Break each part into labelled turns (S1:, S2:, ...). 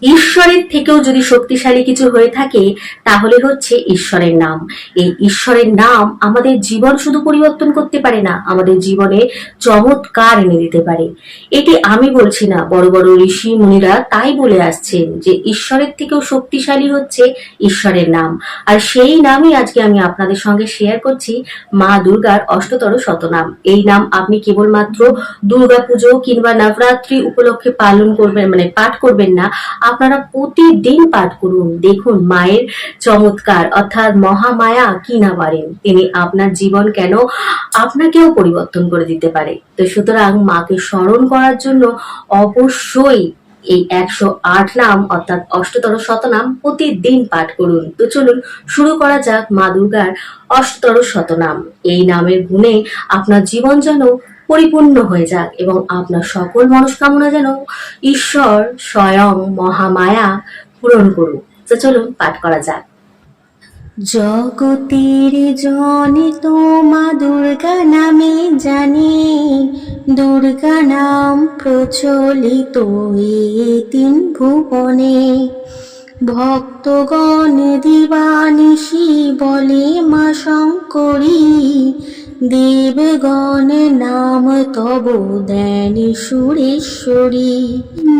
S1: ঈশ্বরের থেকেও যদি শক্তিশালী কিছু হয়ে থাকে তাহলে হচ্ছে ঈশ্বরের নাম। এই ঈশ্বরের নাম আমাদের জীবন শুধু পরিবর্তন করতে পারে না, আমাদের জীবনে চমৎকার এনে দিতে পারে। এটি আমি বলছি না, বড় বড় ঋষি মুনিরা তাই বলে আসছেন যে ঈশ্বরের থেকেও শক্তিশালী হচ্ছে ঈশ্বরের নাম। আর সেই নামই আজকে আমি আপনাদের সঙ্গে শেয়ার করছি, মা দুর্গার অষ্টতর শতনাম। এই নাম আপনি কেবলমাত্র দুর্গাপুজো কিংবা নবরাত্রি উপলক্ষে পালন করবেন, মানে পাঠ করবেন না, আপনারা প্রতিদিন পাঠ করুন। দেখুন মায়ের চমৎকার, অর্থাৎ মহামায়া কি না পারেন, তিনি আপনার জীবন কেন আপনাকেও পরিবর্তন করে দিতে পারে। তো সুতরাং মাকে স্মরণ করার জন্য অবশ্যই এই 108 নাম অর্থাৎ অষ্টতর শতনাম প্রতিদিন পাঠ করুন। তো চলুন শুরু করা যাক মা দুর্গার অষ্টতর শতনাম। এই নামের গুণে আপনার জীবন যেন পরিপূর্ণ হয়ে যাক এবং আপনার সকল মনস্কামনা যেন ঈশ্বর স্বয়ং মহামায়া পূরণ করুক। তো চলুন পাঠ করা যাক।
S2: জগতের জনিত মা দুর্গা নামে জানি, দুর্গা নাম প্রচলিত এই তিন ভুবনে। ভক্তগণ দিবানিশি বলে মা শঙ্করী, দেবগণ নাম তব দেন সুরেশ্বরী।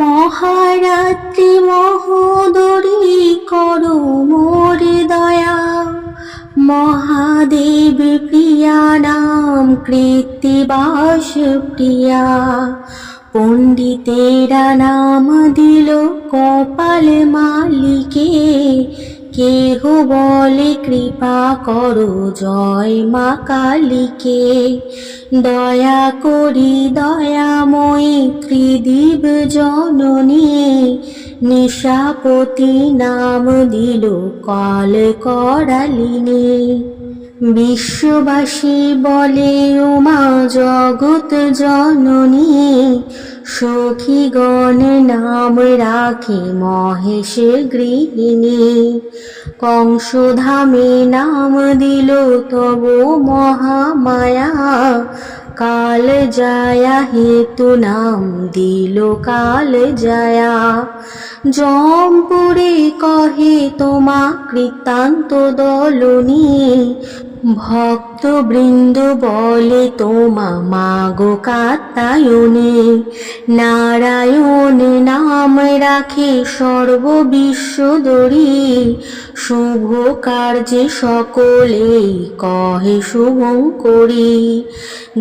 S2: মহারাত্রি মহোদরী করো মোর দয়া, মহাদেব প্রিয়া নাম কৃত্তিবাস প্রিয়া। পণ্ডিতেরা নাম দিল কপাল মালিকে, কেহ বলে কৃপা করো জয় মা কালীকে। দয়া করি দয়াময়ী ত্রিদিব জননী, নিশাপতি নাম দিল কাল করালিনী। বিশ্ববাসী বলে উমা জগৎ জননী, সখীগণ নাম রাখে মহেশ গৃহিণী। কংসধামে নাম দিল তব মহামায়া, কাল জায়া হেতু নাম দিল কাল জায়া। জমপুরে কহে তোমা কৃতান্ত দলনী, ভক্তবৃন্দ বলে তোমা মাগো কাত্যায়নী। নারায়ণ নাম রাখে সর্ব বিশ্বদরী, শুভ কার্যে সকলেই কহে শুভঙ্করী।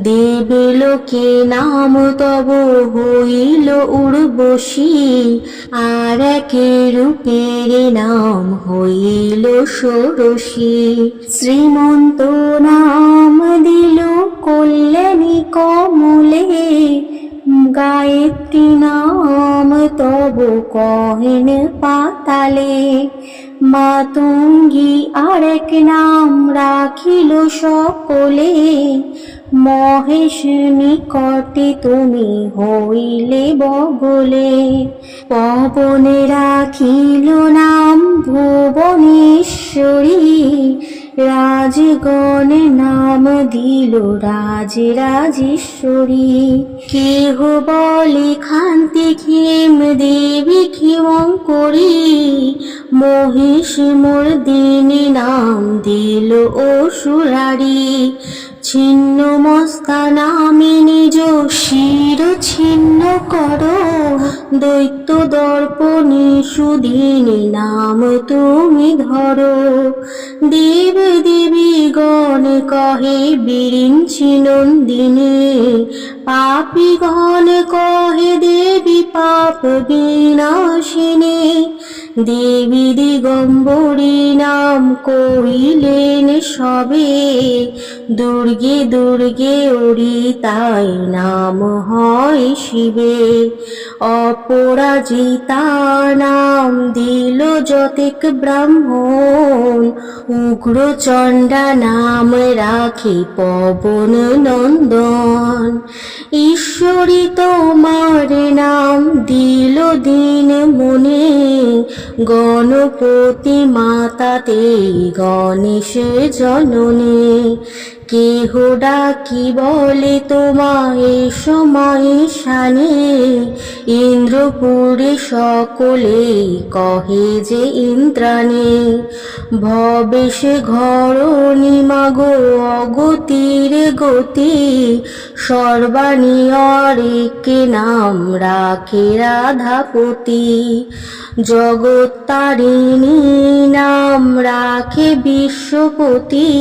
S2: দেবলোকে নাম তব হইল উর্বশী, আর একে রূপের নাম হইল ষোড়শী। শ্রীমন্ত নাম দিল কল্যাণী কমলে, গায়ত্রী নাম তব কহেন পাতালে। মাতঙ্গী আরেক নাম রাখিল সকলে, মহেশ নিকটে তুমি হইলে বগলে। পবনে রাখিল নাম ভুবনেশ্বরী, রাজগণ নাম দিল রাজরাজেশ্বরী। কেহ বলে খান্তি ক্ষেম দেবী ক্ষেমঙ্করী, মহিষ মর্দিনী নাম দিল অসুরারি। ছিন্ন মস্তা নামে নিজ শির ছিন্ন করো, দৈত্য দর্পণী সুদিনী নাম তুমি ধরো। দেব দেবী গণ কহে বিরিঞ্চি নন্দিনী, পাপী গণ কহে দেবী পাপ বিনাশিনী। দেবী দিগম্বরী নাম কহিলেন সবে, দুর্গে দুর্গে ওরি তাই নাম হয় শিবে। অপরাজিতা নাম দিল যতেক ব্রাহ্মণ, উগ্রচণ্ডা নাম রাখে পবন নন্দন। ঈশ্বরী তোমার নাম দিল দিন মনে, গণপতি মাতাতে গণেশ জননী। কেহ ডাকি বলে তোমায় এসো মায়েশানে, ইন্দ্রপুরে সকলে কহে যে ইন্দ্রাণী। ভবেশে ঘরণী মাগো অগতির গতি, সর্বাণীয়রেকে নাম রাখে রাধাপতি। জগত্তারিণী নাম রাখে বিশ্বপতি,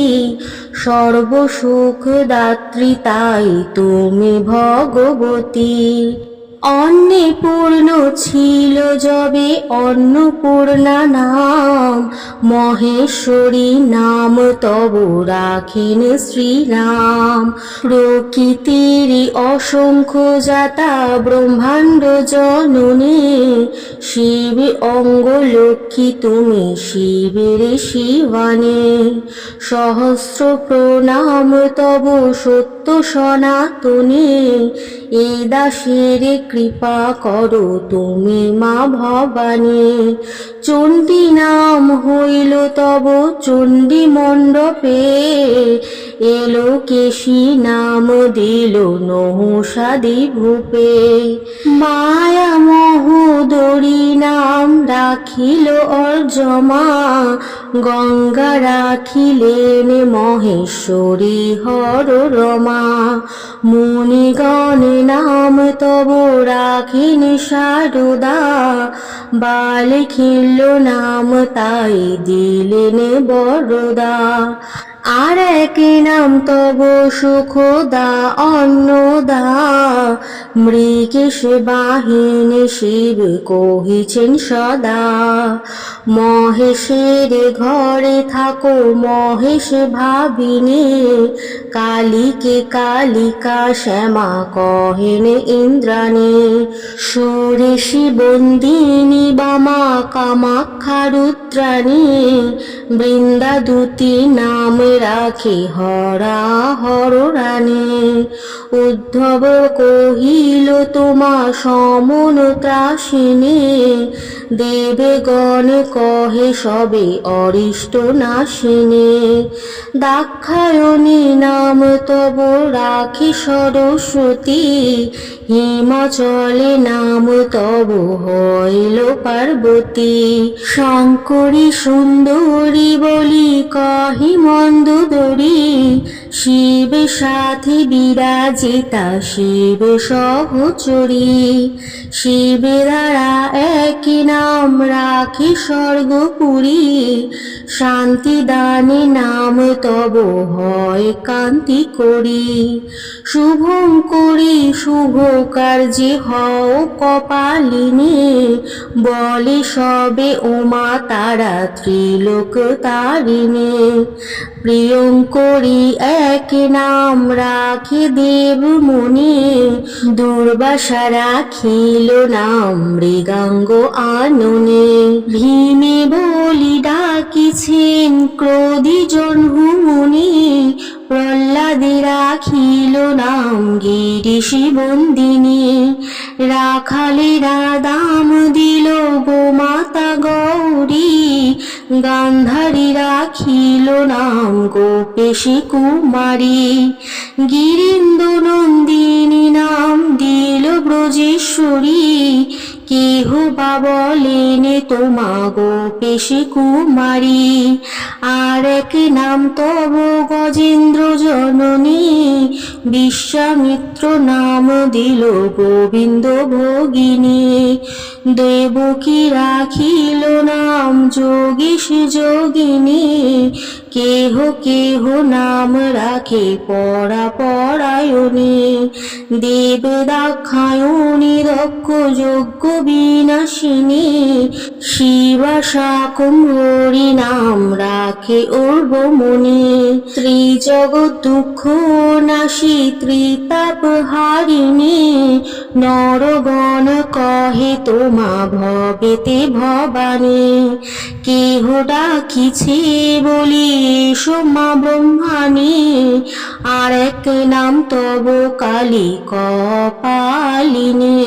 S2: সর্বসুখ দাত্রী তাই তুমি ভগবতী। অন্নপূর্ণ ছিল যবে অন্নপূর্ণা নাম, মহেশ্বরী নাম তব রাখেন শ্রীরাম। প্রকৃতির অসংখ্য জাতা ব্রহ্মাণ্ড জননী, শিব অঙ্গ লক্ষ্মী তুমি শিবের শিবানী। সহস্র প্রণাম তব সত্য সনাতনী, এ দাসের কৃপা করো তুমি মা ভবানী। চণ্ডী নাম হইল তব চণ্ডী মণ্ডপে, এলো কেশী নাম দিল নহুষাদি ভূপে। মায়া মহোদরী নাম রাখিল অর্জমা, গঙ্গা রাখিলেন মহেশ্বরী হর রমা। মুনিগণ নাম তব রাখেন সারদা, বাল খিল্য নাম তাই দিলেন বরদা। আর এক নাম তব সুখদা অন্নদা, মৃগেশ বাহিনী শিব কহিছেন সদা। মহেশের ঘরে থাকো মহেশ ভাবিনী, কালীকে কালিকা শ্যামা কহেন ইন্দ্রাণী। সুরেশী বন্দিনী বামা কামাখ্যা রুদ্রাণী, বৃন্দাদূতী নাম রাখে হরা হর রানী। উদ্ধব কহিল তোমা সমন ত্রাসিনী, দেবগণ কহে সবে অরিষ্ট নাশিনী। দাক্ষায়ণী নাম তব রাখে সরস্বতী, হিমাচলে নাম তব হইল পার্বতী। শঙ্করী সুন্দরী বলি কহি মন্দোদরী, শিব সাথে বিরাজিতা শিব সহচরী। শিব দ্বারা এক নাম রাখে স্বর্গপুরী, শান্তি দানে নাম তব হয় কান্তি করি। শুভং করি শুভ কার্যে হও কপালিনী, বলে সবে উমা তারা ত্রিলোক তারিণী। প্রিয়ঙ্করী এক নাম রাখে দেবমুনি, দুর্বাসা রাখিল নাম মৃগাঙ্গ আননে। ভীমে বলি ডাকিছেন ক্রোধী জহ্নমুনি, প্রহ্লাদে রাখিল নাম গিরিশি বন্দিনী। রাখালেরা দাম দিল গোমাতা গৌরী, গান্ধারী রাখিল নাম গোপেশী কুমারী। গিরিন্দ্র নন্দিনী নাম দিল ব্রজেশ্বরী, কেহ বা বলেন তোমা গোপেশী কুমারী। আর এক নাম তব গজেন্দ্র জননী, বিশ্বামিত্র নাম দিল গোবিন্দ ভগিনী। দেবকী রাখিল নাম যোগীশ যোগিনী, কেহ কেহ নাম রাখে পরা পরায়ণী। দেব দাক্ষায়ণী দক্ষ যজ্ঞ বিনাশিনী, শিবা শাকম্ভরী নাম রাখে উর্বমুনি। ত্রিজগৎ দুঃখ নাশী ত্রিতাপ হারিণী, নরগণ কহে তোমা ভবেতে ভবানী। কেহ ডাকিছে বলি এসো মা ব্রহ্মাণী, আর এক নাম তব কালী কপালিনী।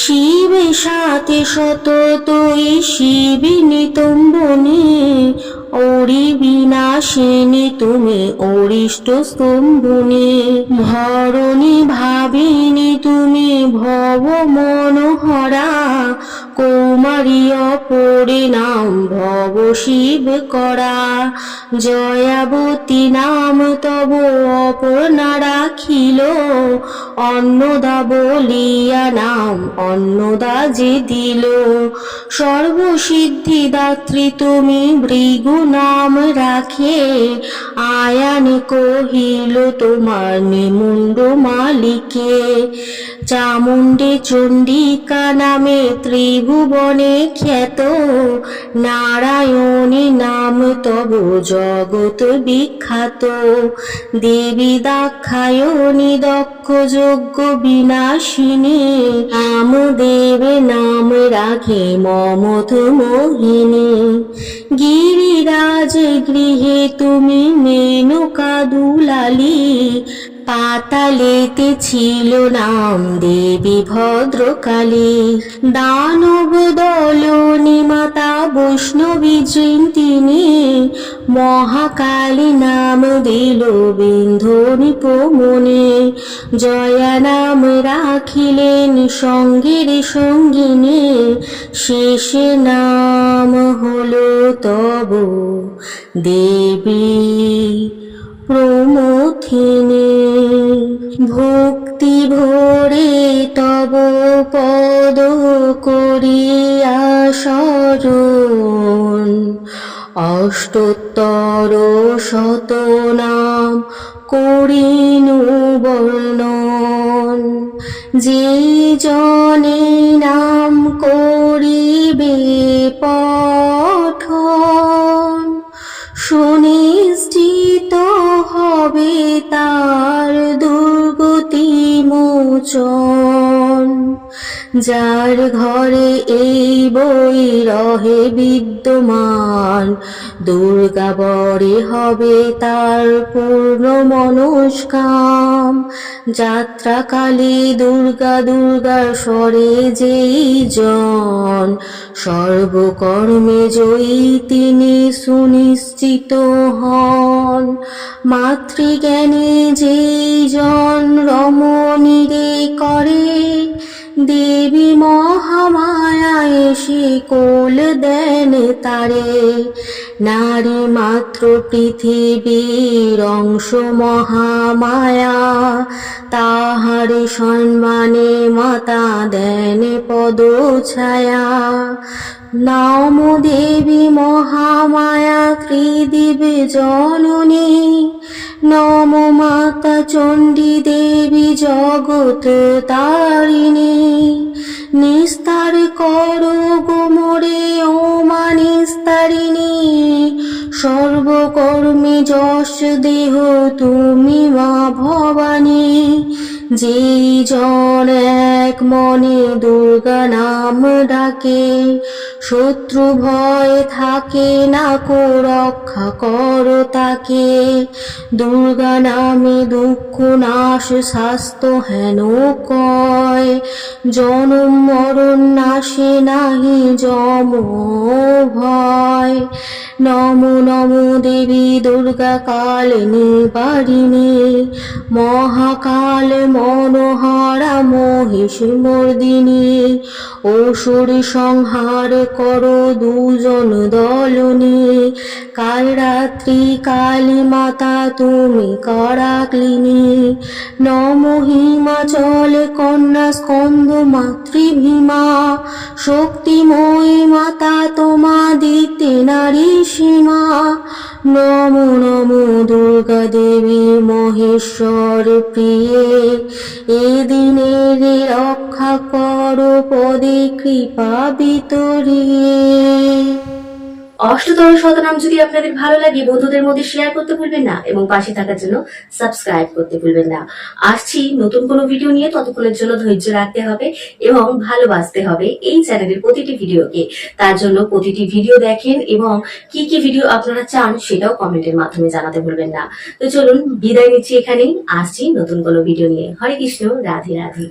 S2: শিবের সাথে শত তুই শিবিনী তম্বনী, ওরি বিনাশিনী তুমি অরিষ্ট স্তম্ভনী, ভরণী ভাবিনী তুমি ভব মনোহরা, কৌমারী অপরিণাম ভব শিব করা, জয়াবতী নাম তব অপর্ণা রাখিল, অন্নদা বলিয়া নাম অন্নদা যে দিল, সর্বসিদ্ধি দাত্রী তুমি ভৃগু নাম রাখে, আয়ানে কহিল তোমার নিমুণ্ড মালিকে, চামুণ্ডে চণ্ডিকা নামে ত্রিভুবনে খ্যাত, নারায়ণী নাম তব জগৎ বিখ্যাত, দেবী দাক্ষায়ণী দক্ষ যজ্ঞ বিনাশিনী, নাম দেবে নাম রাখে মমথ মোহিনী, গিরিরাজ গৃহে তুমি মেনকা দুলালী, পাতালেতে ছিল নাম দেবী ভদ্রকালী, দানব দলনী মাতা বৈষ্ণবী জয়ন্তিনী, মহাকালী নাম দিল বিন্ধনী প্রমণে, জয়া নাম রাখিলেন সঙ্গের সঙ্গিনী, শেষে নাম হলো তব দেবী প্রমথিনী, ভক্তি ভরে তব পদ করিয়া শরণ, অষ্টোত্তর শতনাম করিনু বর্ণন, যে জনে নাম করিবে পঠন, সুনিশ্চিত হবে তার দুর্গতি মোচন, যার ঘরে এই বই রহে বিদ্যমান, দুর্গা বরে হবে তার পূর্ণ মনস্কাম, যাত্রাকালে দুর্গা দুর্গার স্বরে যেই জন, সর্বকর্মে জয়ী তিনি সুনিশ্চিত হন, মাতৃজ্ঞানে যেই জন রমণীরে করে, দেবী মহামায়া এসে কোল দেন তারে, নারী মাত্র পৃথিবীর অংশ মহামায়া, তাহারে সম্মানে মাতা দেন পদ ছায়া, নাম দেবী মহামায়া ত্রিদিব জননী, নম মাতা চণ্ডী দেবী জগৎ তারিণী, নিস্তার করো গোমরে ও মা নিস্তারিণী, সর্বকর্মে যশ দেহ তুমি মা ভবানী, যেই জন এক মনে দুর্গা নাম ডাকে, শত্রু ভয় থাকে না কো রক্ষা করো তাকে, দুর্গা নামে দুঃখ নাশ স্বাস্থ্য হেন কয়, জনম মরণ নাশে নাহি যম ভয়, নম নম দেবী দুর্গা কাল নিবারিণী, মহাকাল মনোহরা মহিষ মর্দিনী, অসুর সংহার করো দুজন দলনী, কাল রাত্রি কালী মাতা তুমি করাক্লিনী, নম হিমাচল কন্যা স্কন্দ মাতৃভীমা, শক্তিময়ী মাতা তোমা দিতে নারী সীমা, নম নম দুর্গা দেবী মহেশ্বর প্রিয়ে, এদিনের রক্ষা করো পদে কৃপা বিতরিয়ে।
S1: অষ্টতর শতনাম যদি আপনাদের ভালো লাগে বন্ধুদের মধ্যে শেয়ার করতে ভুলবেন না এবং পাশে থাকার জন্য সাবস্ক্রাইব করতে ভুলবেন না। আসছি নতুন কোনো ভিডিও নিয়ে, ততক্ষণের জন্য ধৈর্য রাখতে হবে এবং ভালোবাসতে হবে এই চ্যানেলের প্রতিটি ভিডিওকে। তার জন্য প্রতিটি ভিডিও দেখেন এবং কি কি ভিডিও আপনারা চান সেটাও কমেন্টের মাধ্যমে জানাতে ভুলবেন না। তো চলুন বিদায় নিচ্ছি এখানেই, আসছি নতুন কোনো ভিডিও নিয়ে। হরে কৃষ্ণ, রাধে রাধে।